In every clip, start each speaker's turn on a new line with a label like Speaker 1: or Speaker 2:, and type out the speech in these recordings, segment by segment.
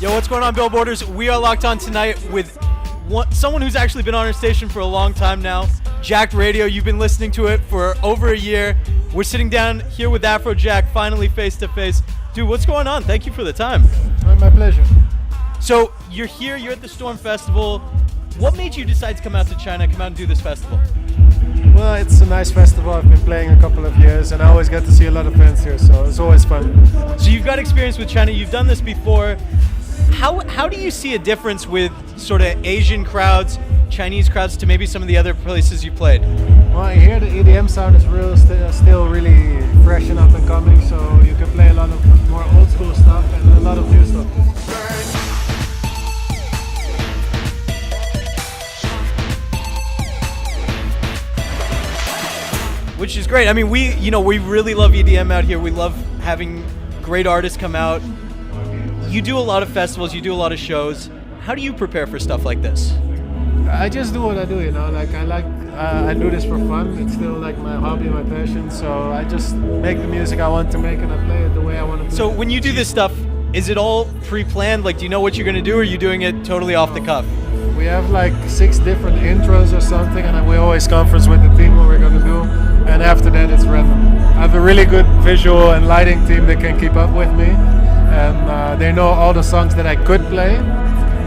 Speaker 1: Yo, what's going on, Billboarders? We are locked on tonight with someone who's actually been on our station for a long time now, dRadio. You've been listening to it for over a year. We're sitting down here with Afrojack, finally face to face. Dude, what's going on? Thank you for the time.
Speaker 2: My pleasure.
Speaker 1: So you're here, you're at the Storm Festival. What made you decide to come out to China, come out and do this festival?
Speaker 2: Well, it's a nice festival. I've been playing a couple of years and I always get to see a lot of friends here, so it's always fun.
Speaker 1: So you've got experience with China, you've done this before. How do you see a difference with sort of Asian crowds, Chinese crowds to maybe some of the other places you played?
Speaker 2: Well, here the EDM sound is still really fresh and up and coming, so you can play a lot of more old school stuff and a lot of new stuff.
Speaker 1: Which is great. I mean, we really love EDM out here. We love having great artists come out. You do a lot of festivals, you do a lot of shows. How do you prepare for stuff like this?
Speaker 2: I just do what I do, I do this for fun. It's still like my hobby, my passion. So I just make the music I want to make and I play it the way I want to play.
Speaker 1: So when you do this stuff, is it all pre-planned? Like, do you know what you're going to do, or are you doing it totally off the cuff?
Speaker 2: We have like 6 different intros or something, and then we always conference with the team what we're going to do. And after that, it's random. I have a really good visual and lighting team that can keep up with me. And they know all the songs that I could play,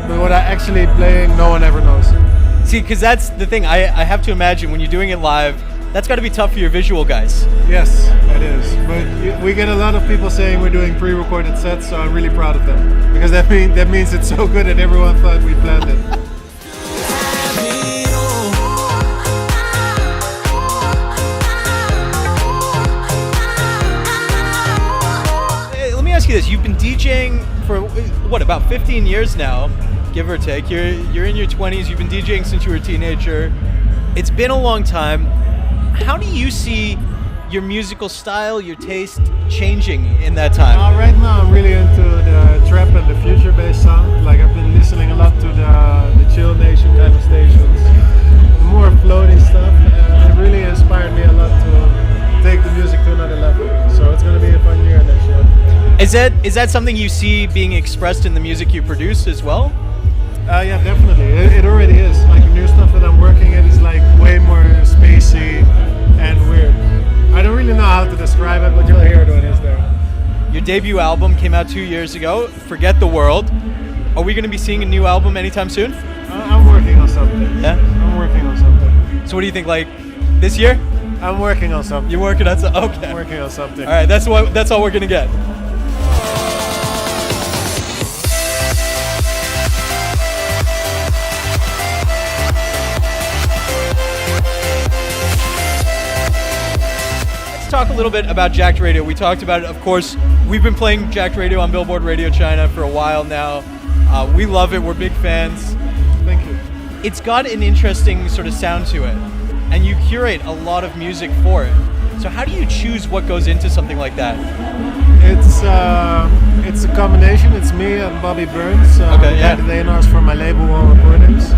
Speaker 2: but what I actually playing, no one ever knows.
Speaker 1: See, because that's the thing. I have to imagine when you're doing it live, that's got to be tough for your visual guys.
Speaker 2: Yes, it is. But we get a lot of people saying we're doing pre-recorded sets, so I'm really proud of them. Because that means it's so good that everyone thought we planned it.
Speaker 1: Ask you this, you've been DJing for what, about 15 years now, give or take. You're in your 20s, you've been DJing since you were a teenager. It's been a long time. How do you see your musical style, your taste changing in that time?
Speaker 2: Right now I'm really into the trap and the future based sound. Like, I've been listening a lot to the Chill Nation kind of stations, more floaty stuff, and it really inspired me a lot to take the music to another level. So it's going to be a fun year next year.
Speaker 1: Is that something you see being expressed in the music you produce as well?
Speaker 2: Yeah, definitely. It already is. Like, the new stuff that I'm working in is like way more spacey and weird. I don't really know how to describe it, but you'll hear it when it's there.
Speaker 1: Your debut album came out 2 years ago, Forget the World. Are we going to be seeing a new album anytime soon?
Speaker 2: I'm working on something.
Speaker 1: Yeah?
Speaker 2: I'm working on something.
Speaker 1: So what do you think, like this year?
Speaker 2: I'm working on something.
Speaker 1: You're working on something? Okay.
Speaker 2: I'm working on something.
Speaker 1: All right, that's all we're going to get. Talk a little bit about dRadio. We talked about it, of course. We've been playing dRadio on Billboard Radio China for a while now. We love it. We're big fans.
Speaker 2: Thank you.
Speaker 1: It's got an interesting sort of sound to it, and you curate a lot of music for it. So how do you choose what goes into something like that?
Speaker 2: It's a combination. It's me and Bobby Burns, the A&Rs for my label One Recordings.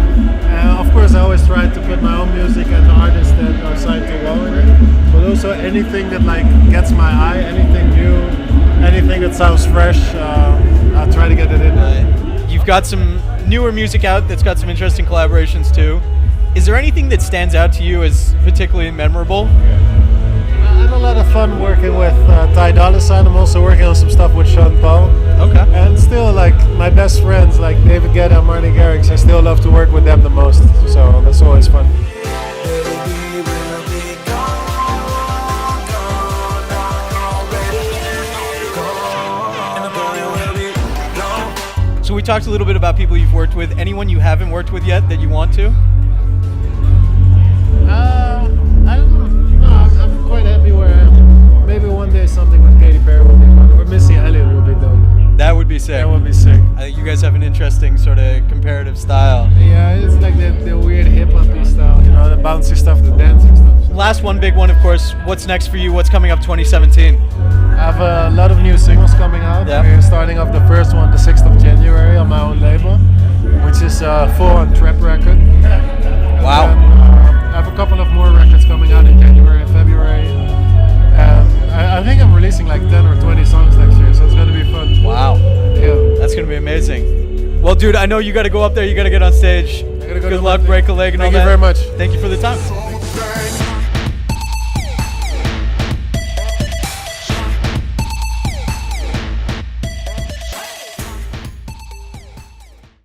Speaker 2: Of course, I always try to put my own music and the artists that are signed to well in it. But also anything that like gets my eye, anything new, anything that sounds fresh, I'll try to get it in there.
Speaker 1: You've got some newer music out that's got some interesting collaborations too. Is there anything that stands out to you as particularly memorable?
Speaker 2: I had a lot of fun working with Ty Dolla. I'm also working on some stuff with Sean Paul.
Speaker 1: Okay.
Speaker 2: And still, like, my best friends, like David Guetta and Marty Garrix, I still love to work with them the most. So that's always fun.
Speaker 1: So we talked a little bit about people you've worked with. Anyone you haven't worked with yet that you want to?
Speaker 2: I don't know. No, I'm quite happy where I am. Maybe one day something with Katy Perry will be fun. Or Missy Elliott will be dope.
Speaker 1: That would be sick.
Speaker 2: That would be sick.
Speaker 1: I think you guys have an interesting sort of comparative style.
Speaker 2: Yeah, it's like the weird hip-hop-y style, the bouncy stuff, the dancing stuff.
Speaker 1: Last one, big one, of course. What's next for you? What's coming up 2017?
Speaker 2: I have a lot of new singles coming out.
Speaker 1: Yeah.
Speaker 2: We're starting off the first one the 6th of January on my own label, which is a full-on trap record.
Speaker 1: Wow.
Speaker 2: And, I have a couple of more records coming out in January and February. I think I'm releasing like 10 or 20 songs next year, so it's going to be fun.
Speaker 1: Wow.
Speaker 2: Yeah.
Speaker 1: That's going to be amazing. Well, dude, I know you got to go up there. You got to get on stage.
Speaker 2: I gotta go
Speaker 1: Good
Speaker 2: to
Speaker 1: luck,
Speaker 2: my-
Speaker 1: break a leg and all
Speaker 2: Thank
Speaker 1: that.
Speaker 2: you very much.
Speaker 1: Thank you for the time.